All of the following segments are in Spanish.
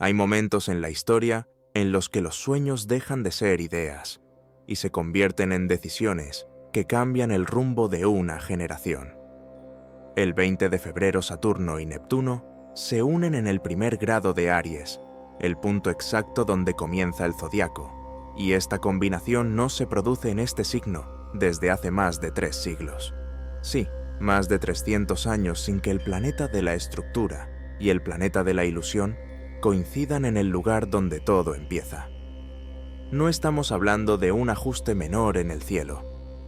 Hay momentos en la historia en los que los sueños dejan de ser ideas y se convierten en decisiones que cambian el rumbo de una generación. El 20 de febrero Saturno y Neptuno se unen en el primer grado de Aries, el punto exacto donde comienza el zodiaco, y esta combinación no se produce en este signo desde hace más de 3 siglos. Sí, más de 300 años sin que el planeta de la estructura y el planeta de la ilusión coincidan en el lugar donde todo empieza. No estamos hablando de un ajuste menor en el cielo.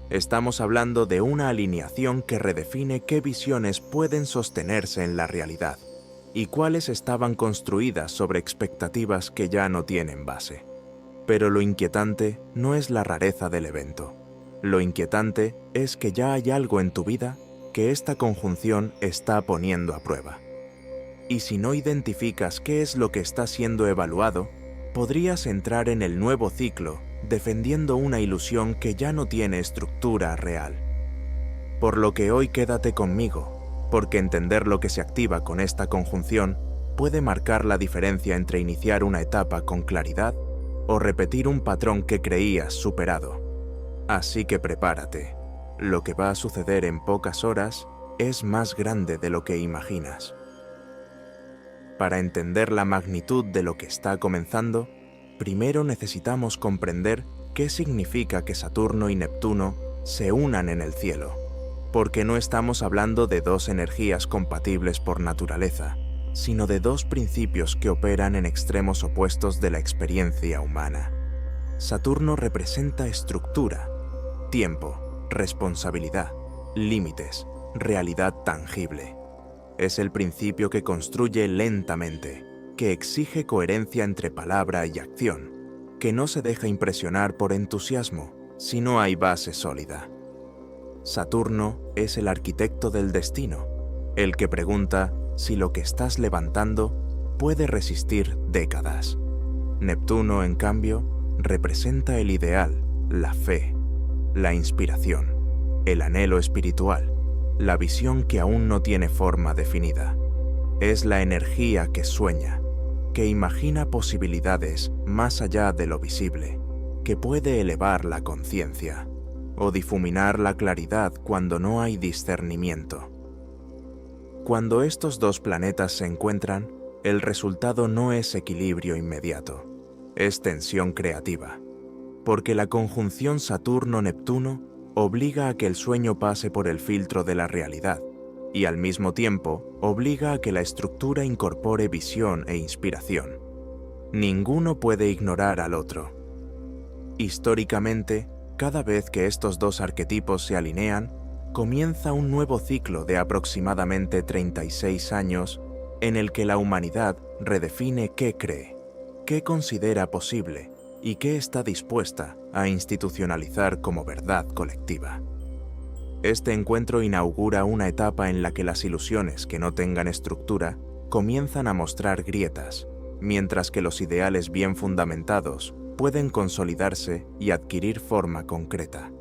Estamos hablando de una alineación que redefine qué visiones pueden sostenerse en la realidad y cuáles estaban construidas sobre expectativas que ya no tienen base. Pero lo inquietante no es la rareza del evento. Lo inquietante es que ya hay algo en tu vida que esta conjunción está poniendo a prueba. Y si no identificas qué es lo que está siendo evaluado, podrías entrar en el nuevo ciclo defendiendo una ilusión que ya no tiene estructura real. Por lo que hoy quédate conmigo, porque entender lo que se activa con esta conjunción puede marcar la diferencia entre iniciar una etapa con claridad o repetir un patrón que creías superado. Así que prepárate. Lo que va a suceder en pocas horas es más grande de lo que imaginas. Para entender la magnitud de lo que está comenzando, primero necesitamos comprender qué significa que Saturno y Neptuno se unan en el cielo, porque no estamos hablando de dos energías compatibles por naturaleza, sino de dos principios que operan en extremos opuestos de la experiencia humana. Saturno representa estructura, tiempo, responsabilidad, límites, realidad tangible. Es el principio que construye lentamente, que exige coherencia entre palabra y acción, que no se deja impresionar por entusiasmo si no hay base sólida. Saturno es el arquitecto del destino, el que pregunta si lo que estás levantando puede resistir décadas. Neptuno, en cambio, representa el ideal, la fe, la inspiración, el anhelo espiritual, la visión que aún no tiene forma definida. Es la energía que sueña, que imagina posibilidades más allá de lo visible, que puede elevar la conciencia o difuminar la claridad cuando no hay discernimiento. Cuando estos dos planetas se encuentran, el resultado no es equilibrio inmediato, es tensión creativa, porque la conjunción Saturno-Neptuno obliga a que el sueño pase por el filtro de la realidad y al mismo tiempo obliga a que la estructura incorpore visión e inspiración. Ninguno puede ignorar al otro. Históricamente, cada vez que estos dos arquetipos se alinean, comienza un nuevo ciclo de aproximadamente 36 años en el que la humanidad redefine qué cree, qué considera posible y qué está dispuesta a institucionalizar como verdad colectiva. Este encuentro inaugura una etapa en la que las ilusiones que no tengan estructura comienzan a mostrar grietas, mientras que los ideales bien fundamentados pueden consolidarse y adquirir forma concreta.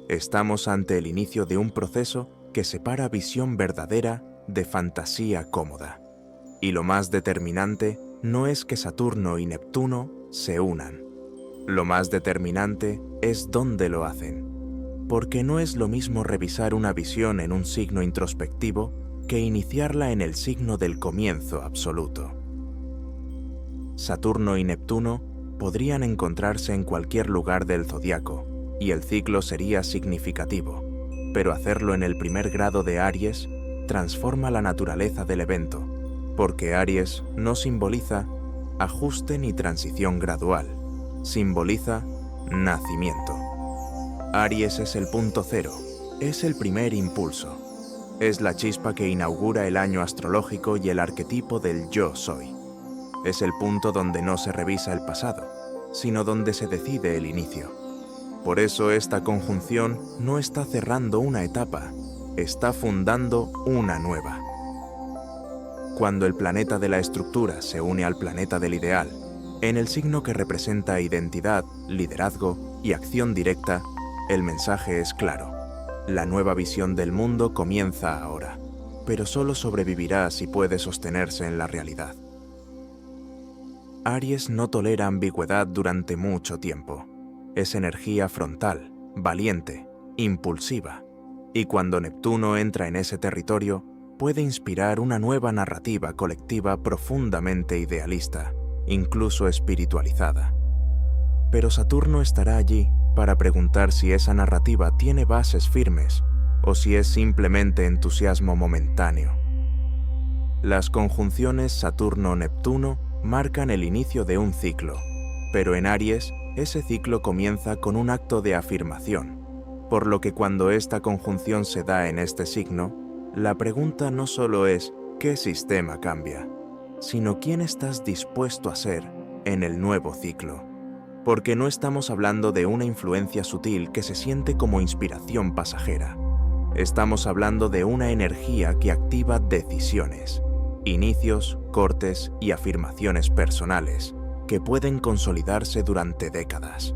Estamos ante el inicio de un proceso que separa visión verdadera de fantasía cómoda. Y lo más determinante no es que Saturno y Neptuno se unan. Lo más determinante es dónde lo hacen, porque no es lo mismo revisar una visión en un signo introspectivo que iniciarla en el signo del comienzo absoluto. Saturno y Neptuno podrían encontrarse en cualquier lugar del zodiaco, y el ciclo sería significativo, pero hacerlo en el primer grado de Aries transforma la naturaleza del evento, porque Aries no simboliza ajuste ni transición gradual, simboliza nacimiento. Aries es el punto cero, es el primer impulso, es la chispa que inaugura el año astrológico y el arquetipo del yo soy. Es el punto donde no se revisa el pasado, sino donde se decide el inicio. Por eso esta conjunción no está cerrando una etapa, está fundando una nueva. Cuando el planeta de la estructura se une al planeta del ideal, en el signo que representa identidad, liderazgo y acción directa, el mensaje es claro. La nueva visión del mundo comienza ahora, pero solo sobrevivirá si puede sostenerse en la realidad. Aries no tolera ambigüedad durante mucho tiempo. Es energía frontal, valiente, impulsiva, y cuando Neptuno entra en ese territorio, puede inspirar una nueva narrativa colectiva profundamente idealista, incluso espiritualizada. Pero Saturno estará allí para preguntar si esa narrativa tiene bases firmes o si es simplemente entusiasmo momentáneo. Las conjunciones Saturno-Neptuno marcan el inicio de un ciclo, pero en Aries ese ciclo comienza con un acto de afirmación, por lo que cuando esta conjunción se da en este signo, la pregunta no solo es ¿qué sistema cambia?, sino ¿quién estás dispuesto a ser en el nuevo ciclo? Porque no estamos hablando de una influencia sutil que se siente como inspiración pasajera. Estamos hablando de una energía que activa decisiones, inicios, cortes y afirmaciones personales que pueden consolidarse durante décadas.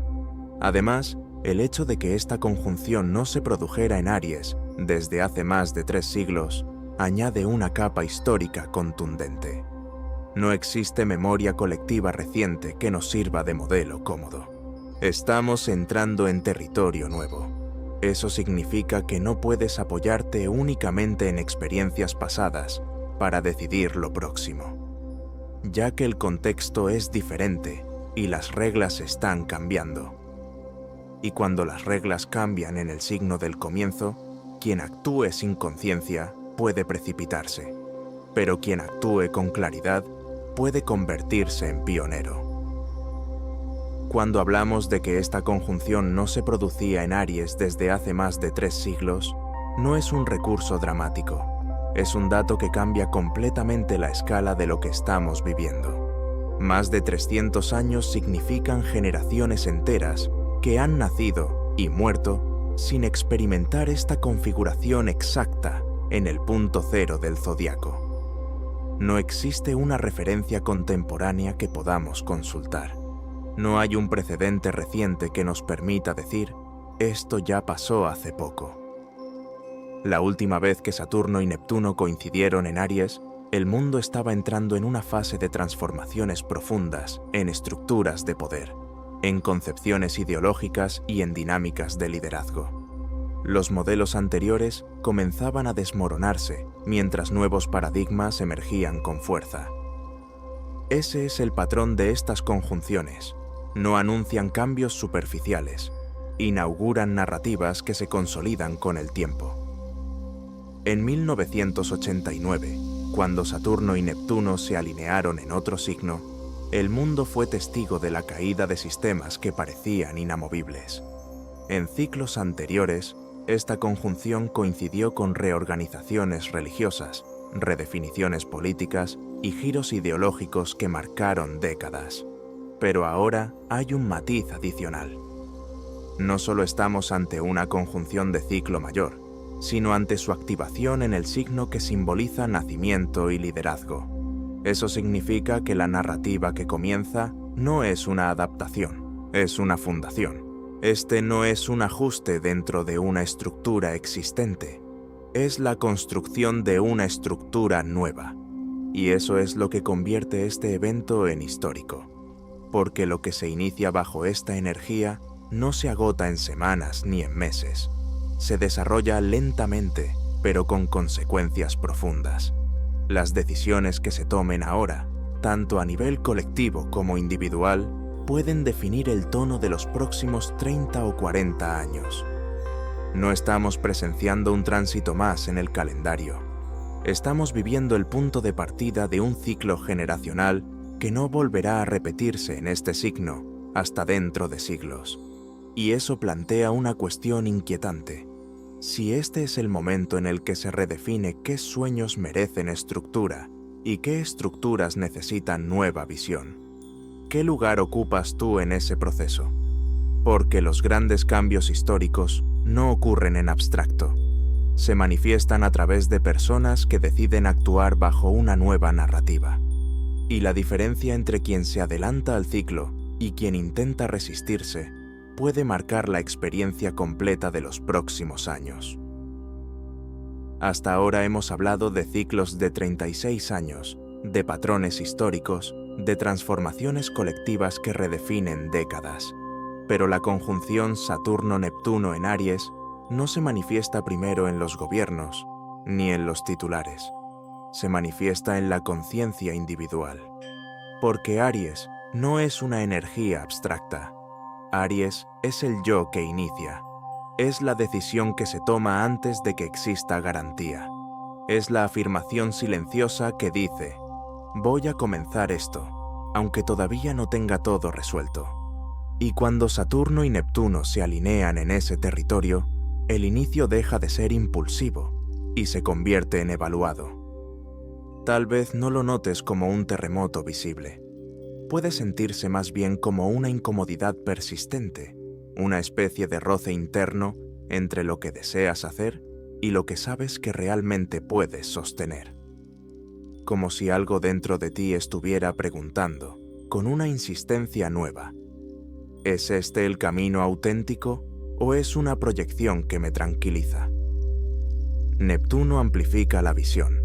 Además, el hecho de que esta conjunción no se produjera en Aries desde hace más de 3 siglos añade una capa histórica contundente. No existe memoria colectiva reciente que nos sirva de modelo cómodo. Estamos entrando en territorio nuevo. Eso significa que no puedes apoyarte únicamente en experiencias pasadas para decidir lo próximo, ya que el contexto es diferente y las reglas están cambiando. Y cuando las reglas cambian en el signo del comienzo, quien actúe sin conciencia puede precipitarse, pero quien actúe con claridad puede convertirse en pionero. Cuando hablamos de que esta conjunción no se producía en Aries desde hace más de 3 siglos, no es un recurso dramático, es un dato que cambia completamente la escala de lo que estamos viviendo. Más de 300 años significan generaciones enteras que han nacido y muerto sin experimentar esta configuración exacta en el punto cero del zodiaco. No existe una referencia contemporánea que podamos consultar. No hay un precedente reciente que nos permita decir, esto ya pasó hace poco. La última vez que Saturno y Neptuno coincidieron en Aries, el mundo estaba entrando en una fase de transformaciones profundas en estructuras de poder, en concepciones ideológicas y en dinámicas de liderazgo. Los modelos anteriores comenzaban a desmoronarse mientras nuevos paradigmas emergían con fuerza. Ese es el patrón de estas conjunciones. No anuncian cambios superficiales, inauguran narrativas que se consolidan con el tiempo. En 1989, cuando Saturno y Neptuno se alinearon en otro signo, el mundo fue testigo de la caída de sistemas que parecían inamovibles. En ciclos anteriores, esta conjunción coincidió con reorganizaciones religiosas, redefiniciones políticas y giros ideológicos que marcaron décadas. Pero ahora hay un matiz adicional. No solo estamos ante una conjunción de ciclo mayor, sino ante su activación en el signo que simboliza nacimiento y liderazgo. Eso significa que la narrativa que comienza no es una adaptación, es una fundación. Este no es un ajuste dentro de una estructura existente, es la construcción de una estructura nueva. Y eso es lo que convierte este evento en histórico, porque lo que se inicia bajo esta energía no se agota en semanas ni en meses. Se desarrolla lentamente, pero con consecuencias profundas. Las decisiones que se tomen ahora, tanto a nivel colectivo como individual, pueden definir el tono de los próximos 30 o 40 años. No estamos presenciando un tránsito más en el calendario. Estamos viviendo el punto de partida de un ciclo generacional que no volverá a repetirse en este signo hasta dentro de siglos. Y eso plantea una cuestión inquietante. Si este es el momento en el que se redefine qué sueños merecen estructura y qué estructuras necesitan nueva visión, ¿qué lugar ocupas tú en ese proceso? Porque los grandes cambios históricos no ocurren en abstracto. Se manifiestan a través de personas que deciden actuar bajo una nueva narrativa. Y la diferencia entre quien se adelanta al ciclo y quien intenta resistirse puede marcar la experiencia completa de los próximos años. Hasta ahora hemos hablado de ciclos de 36 años, de patrones históricos, de transformaciones colectivas que redefinen décadas. Pero la conjunción Saturno-Neptuno en Aries no se manifiesta primero en los gobiernos, ni en los titulares. Se manifiesta en la conciencia individual. Porque Aries no es una energía abstracta. Aries es el yo que inicia. Es la decisión que se toma antes de que exista garantía. Es la afirmación silenciosa que dice: voy a comenzar esto, aunque todavía no tenga todo resuelto. Y cuando Saturno y Neptuno se alinean en ese territorio, el inicio deja de ser impulsivo y se convierte en evaluado. Tal vez no lo notes como un terremoto visible. Puede sentirse más bien como una incomodidad persistente, una especie de roce interno entre lo que deseas hacer y lo que sabes que realmente puedes sostener. Como si algo dentro de ti estuviera preguntando, con una insistencia nueva: ¿es este el camino auténtico o es una proyección que me tranquiliza? Neptuno amplifica la visión.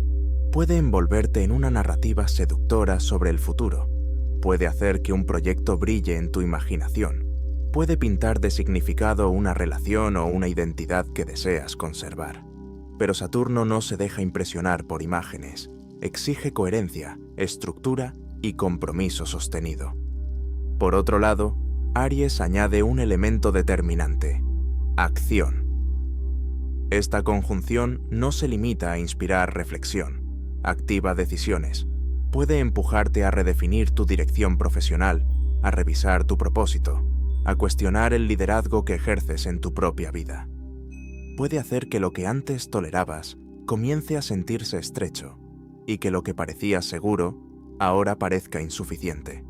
Puede envolverte en una narrativa seductora sobre el futuro. Puede hacer que un proyecto brille en tu imaginación. Puede pintar de significado una relación o una identidad que deseas conservar. Pero Saturno no se deja impresionar por imágenes. Exige coherencia, estructura y compromiso sostenido. Por otro lado, Aries añade un elemento determinante: acción. Esta conjunción no se limita a inspirar reflexión, activa decisiones. Puede empujarte a redefinir tu dirección profesional, a revisar tu propósito, a cuestionar el liderazgo que ejerces en tu propia vida. Puede hacer que lo que antes tolerabas comience a sentirse estrecho y que lo que parecía seguro ahora parezca insuficiente.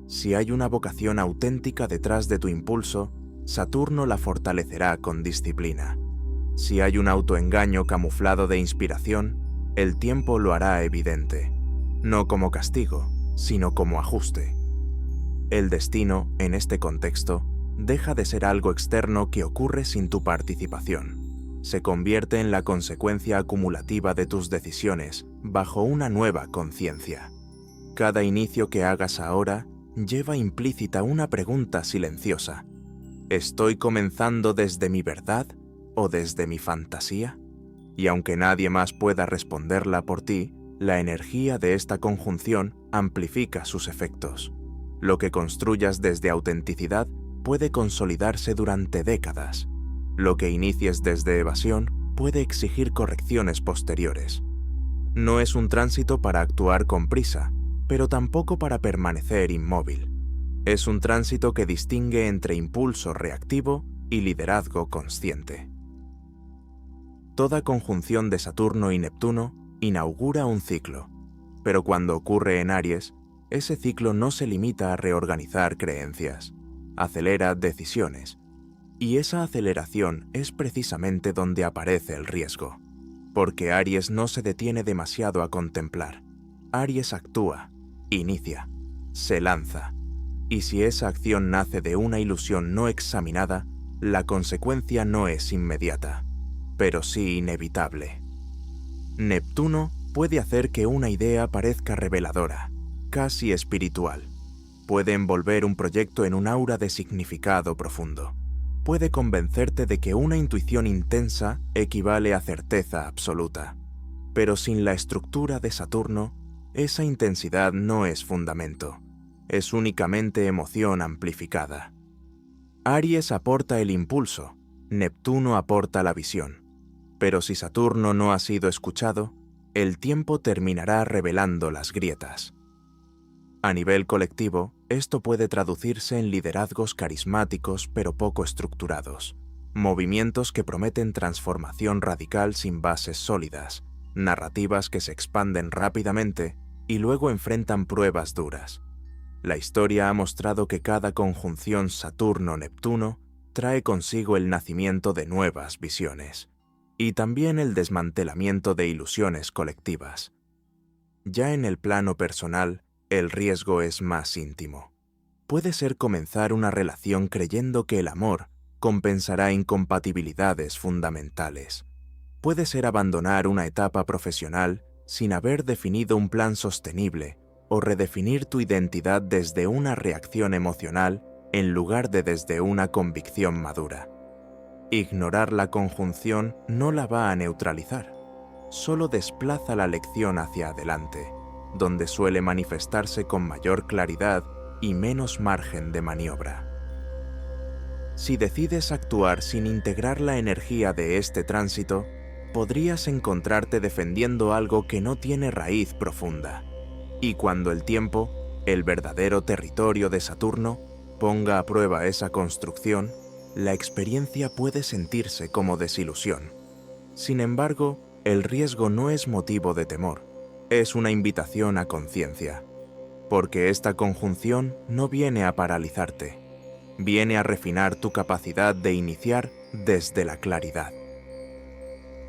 Si hay una vocación auténtica detrás de tu impulso, Saturno la fortalecerá con disciplina. Si hay un autoengaño camuflado de inspiración, el tiempo lo hará evidente, no como castigo, sino como ajuste. El destino, en este contexto, deja de ser algo externo que ocurre sin tu participación. Se convierte en la consecuencia acumulativa de tus decisiones bajo una nueva conciencia. Cada inicio que hagas ahora lleva implícita una pregunta silenciosa: ¿estoy comenzando desde mi verdad o desde mi fantasía? Y aunque nadie más pueda responderla por ti, la energía de esta conjunción amplifica sus efectos. Lo que construyas desde autenticidad puede consolidarse durante décadas. Lo que inicies desde evasión puede exigir correcciones posteriores. No es un tránsito para actuar con prisa, pero tampoco para permanecer inmóvil. Es un tránsito que distingue entre impulso reactivo y liderazgo consciente. Toda conjunción de Saturno y Neptuno inaugura un ciclo, pero cuando ocurre en Aries, ese ciclo no se limita a reorganizar creencias, acelera decisiones, y esa aceleración es precisamente donde aparece el riesgo, porque Aries no se detiene demasiado a contemplar. Aries actúa, inicia, se lanza, y si esa acción nace de una ilusión no examinada, la consecuencia no es inmediata, pero sí inevitable. Neptuno puede hacer que una idea parezca reveladora, casi espiritual. Puede envolver un proyecto en un aura de significado profundo. Puede convencerte de que una intuición intensa equivale a certeza absoluta. Pero sin la estructura de Saturno, esa intensidad no es fundamento. Es únicamente emoción amplificada. Aries aporta el impulso, Neptuno aporta la visión. Pero si Saturno no ha sido escuchado, el tiempo terminará revelando las grietas. A nivel colectivo, esto puede traducirse en liderazgos carismáticos pero poco estructurados, movimientos que prometen transformación radical sin bases sólidas, narrativas que se expanden rápidamente y luego enfrentan pruebas duras. La historia ha mostrado que cada conjunción Saturno-Neptuno trae consigo el nacimiento de nuevas visiones y también el desmantelamiento de ilusiones colectivas. Ya en el plano personal, el riesgo es más íntimo. Puede ser comenzar una relación creyendo que el amor compensará incompatibilidades fundamentales. Puede ser abandonar una etapa profesional sin haber definido un plan sostenible o redefinir tu identidad desde una reacción emocional en lugar de desde una convicción madura. Ignorar la conjunción no la va a neutralizar, solo desplaza la lección hacia adelante, donde suele manifestarse con mayor claridad y menos margen de maniobra. Si decides actuar sin integrar la energía de este tránsito, podrías encontrarte defendiendo algo que no tiene raíz profunda. Y cuando el tiempo, el verdadero territorio de Saturno, ponga a prueba esa construcción, la experiencia puede sentirse como desilusión. Sin embargo, el riesgo no es motivo de temor, es una invitación a conciencia, porque esta conjunción no viene a paralizarte, viene a refinar tu capacidad de iniciar desde la claridad.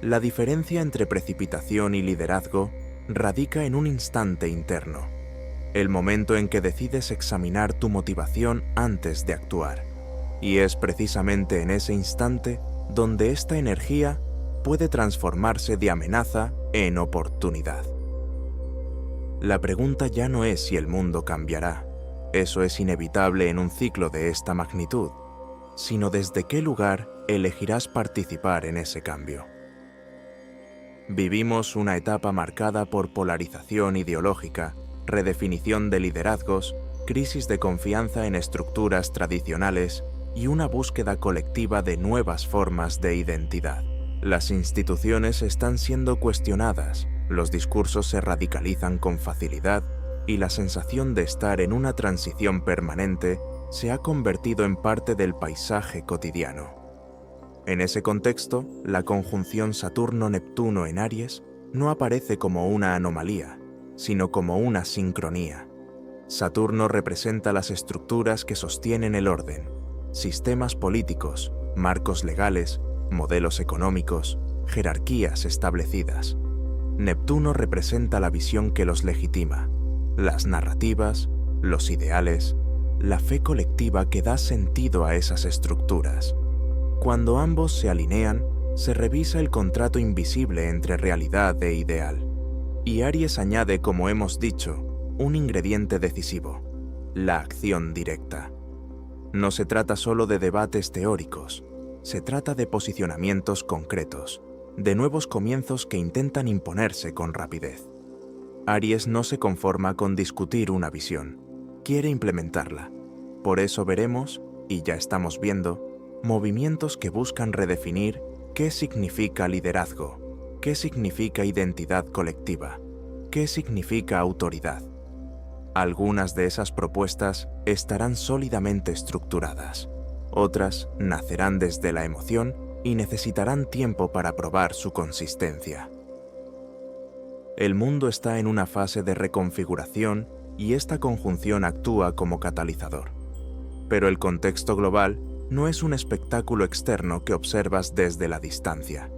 La diferencia entre precipitación y liderazgo radica en un instante interno, el momento en que decides examinar tu motivación antes de actuar, y es precisamente en ese instante donde esta energía puede transformarse de amenaza en oportunidad. La pregunta ya no es si el mundo cambiará, eso es inevitable en un ciclo de esta magnitud, sino desde qué lugar elegirás participar en ese cambio. Vivimos una etapa marcada por polarización ideológica, redefinición de liderazgos, crisis de confianza en estructuras tradicionales y una búsqueda colectiva de nuevas formas de identidad. Las instituciones están siendo cuestionadas, los discursos se radicalizan con facilidad y la sensación de estar en una transición permanente se ha convertido en parte del paisaje cotidiano. En ese contexto, la conjunción Saturno-Neptuno en Aries no aparece como una anomalía, sino como una sincronía. Saturno representa las estructuras que sostienen el orden, sistemas políticos, marcos legales, modelos económicos, jerarquías establecidas. Neptuno representa la visión que los legitima, las narrativas, los ideales, la fe colectiva que da sentido a esas estructuras. Cuando ambos se alinean, se revisa el contrato invisible entre realidad e ideal. Y Aries añade, como hemos dicho, un ingrediente decisivo: la acción directa. No se trata solo de debates teóricos, se trata de posicionamientos concretos, de nuevos comienzos que intentan imponerse con rapidez. Aries no se conforma con discutir una visión, quiere implementarla. Por eso veremos, y ya estamos viendo, movimientos que buscan redefinir qué significa liderazgo, qué significa identidad colectiva, qué significa autoridad. Algunas de esas propuestas estarán sólidamente estructuradas, otras nacerán desde la emoción y necesitarán tiempo para probar su consistencia. El mundo está en una fase de reconfiguración y esta conjunción actúa como catalizador. Pero el contexto global no es un espectáculo externo que observas desde la distancia.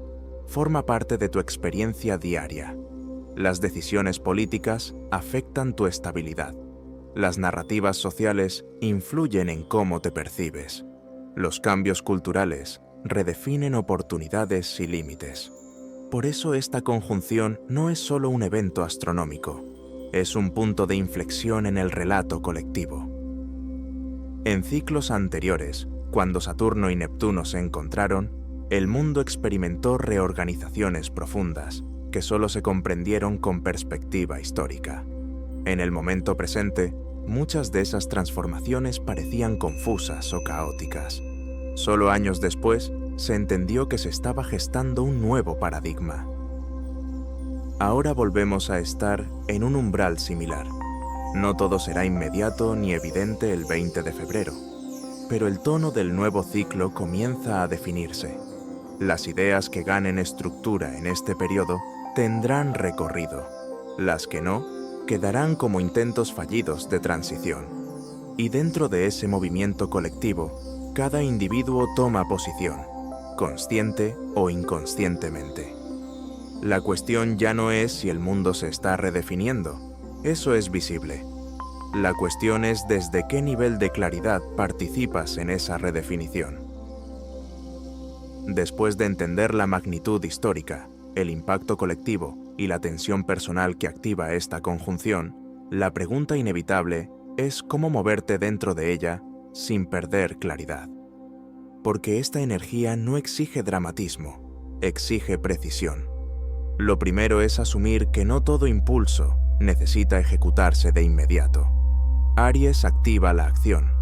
Forma parte de tu experiencia diaria. Las decisiones políticas afectan tu estabilidad. Las narrativas sociales influyen en cómo te percibes. Los cambios culturales redefinen oportunidades y límites. Por eso esta conjunción no es solo un evento astronómico, es un punto de inflexión en el relato colectivo. En ciclos anteriores, cuando Saturno y Neptuno se encontraron, el mundo experimentó reorganizaciones profundas que solo se comprendieron con perspectiva histórica. En el momento presente, muchas de esas transformaciones parecían confusas o caóticas. Solo años después, se entendió que se estaba gestando un nuevo paradigma. Ahora volvemos a estar en un umbral similar. No todo será inmediato ni evidente el 20 de febrero, pero el tono del nuevo ciclo comienza a definirse. Las ideas que ganen estructura en este periodo tendrán recorrido. Las que no, quedarán como intentos fallidos de transición. Y dentro de ese movimiento colectivo, cada individuo toma posición, consciente o inconscientemente. La cuestión ya no es si el mundo se está redefiniendo, eso es visible. La cuestión es desde qué nivel de claridad participas en esa redefinición. Después de entender la magnitud histórica, el impacto colectivo y la tensión personal que activa esta conjunción, la pregunta inevitable es cómo moverte dentro de ella sin perder claridad. Porque esta energía no exige dramatismo, exige precisión. Lo primero es asumir que no todo impulso necesita ejecutarse de inmediato. Aries activa la acción,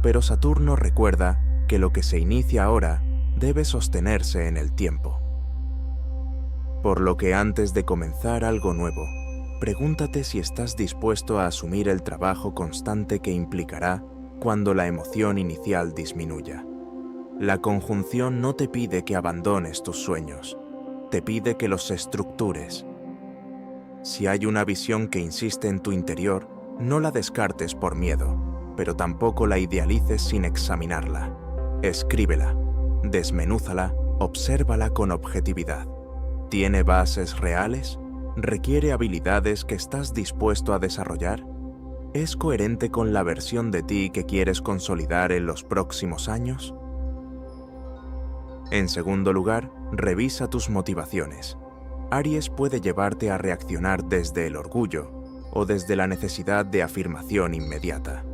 pero Saturno recuerda que lo que se inicia ahora debe sostenerse en el tiempo. Por lo que antes de comenzar algo nuevo, pregúntate si estás dispuesto a asumir el trabajo constante que implicará cuando la emoción inicial disminuya. La conjunción no te pide que abandones tus sueños, te pide que los estructures. Si hay una visión que insiste en tu interior, no la descartes por miedo, pero tampoco la idealices sin examinarla. Escríbela, desmenúzala, obsérvala con objetividad. ¿Tiene bases reales? ¿Requiere habilidades que estás dispuesto a desarrollar? ¿Es coherente con la versión de ti que quieres consolidar en los próximos años? En segundo lugar, revisa tus motivaciones. Aries puede llevarte a reaccionar desde el orgullo o desde la necesidad de afirmación inmediata.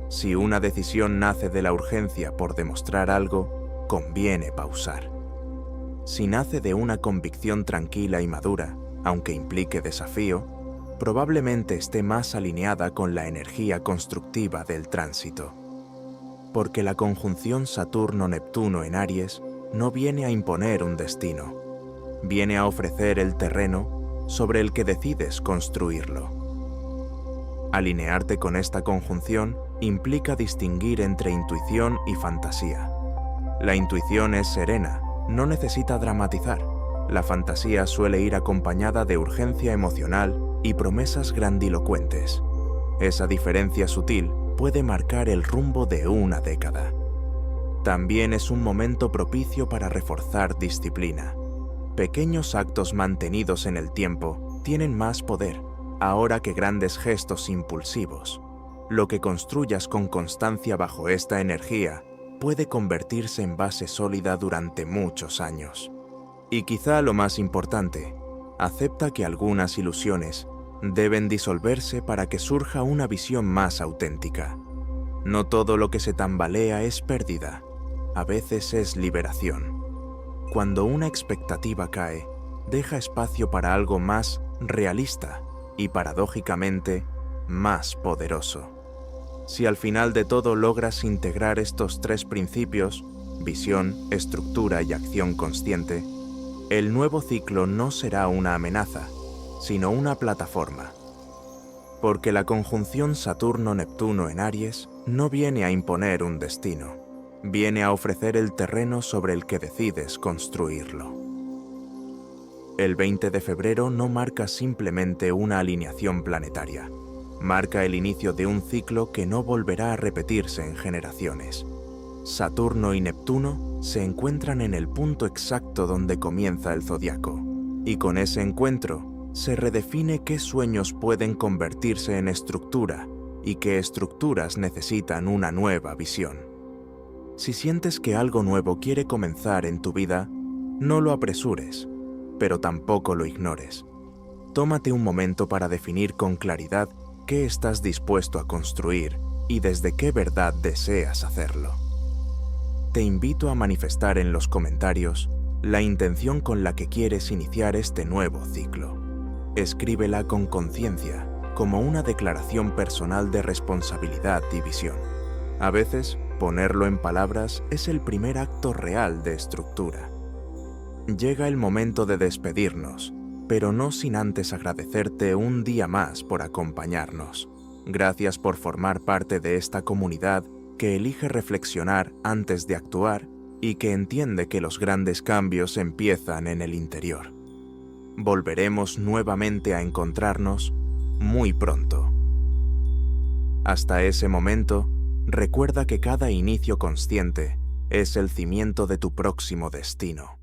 Si una decisión nace de la urgencia por demostrar algo, conviene pausar. Si nace de una convicción tranquila y madura, aunque implique desafío, probablemente esté más alineada con la energía constructiva del tránsito. Porque la conjunción Saturno-Neptuno en Aries no viene a imponer un destino, viene a ofrecer el terreno sobre el que decides construirlo. Alinearte con esta conjunción implica distinguir entre intuición y fantasía. La intuición es serena, no necesita dramatizar. La fantasía suele ir acompañada de urgencia emocional y promesas grandilocuentes. Esa diferencia sutil puede marcar el rumbo de una década. También es un momento propicio para reforzar disciplina. Pequeños actos mantenidos en el tiempo tienen más poder, ahora que grandes gestos impulsivos. Lo que construyas con constancia bajo esta energía puede convertirse en base sólida durante muchos años. Y quizá lo más importante, acepta que algunas ilusiones deben disolverse para que surja una visión más auténtica. No todo lo que se tambalea es pérdida, a veces es liberación. Cuando una expectativa cae, deja espacio para algo más realista y, paradójicamente, más poderoso. Si al final de todo logras integrar estos tres principios, visión, estructura y acción consciente, el nuevo ciclo no será una amenaza, sino una plataforma. Porque la conjunción Saturno-Neptuno en Aries no viene a imponer un destino, viene a ofrecer el terreno sobre el que decides construirlo. El 20 de febrero no marca simplemente una alineación planetaria, marca el inicio de un ciclo que no volverá a repetirse en generaciones. Saturno y Neptuno se encuentran en el punto exacto donde comienza el zodiaco, y con ese encuentro se redefine qué sueños pueden convertirse en estructura y qué estructuras necesitan una nueva visión. Si sientes que algo nuevo quiere comenzar en tu vida, no lo apresures, pero tampoco lo ignores. Tómate un momento para definir con claridad qué estás dispuesto a construir y desde qué verdad deseas hacerlo. Te invito a manifestar en los comentarios la intención con la que quieres iniciar este nuevo ciclo. Escríbela con conciencia, como una declaración personal de responsabilidad y visión. A veces, ponerlo en palabras es el primer acto real de estructura. Llega el momento de despedirnos, pero no sin antes agradecerte un día más por acompañarnos. Gracias por formar parte de esta comunidad que elige reflexionar antes de actuar y que entiende que los grandes cambios empiezan en el interior. Volveremos nuevamente a encontrarnos muy pronto. Hasta ese momento, recuerda que cada inicio consciente es el cimiento de tu próximo destino.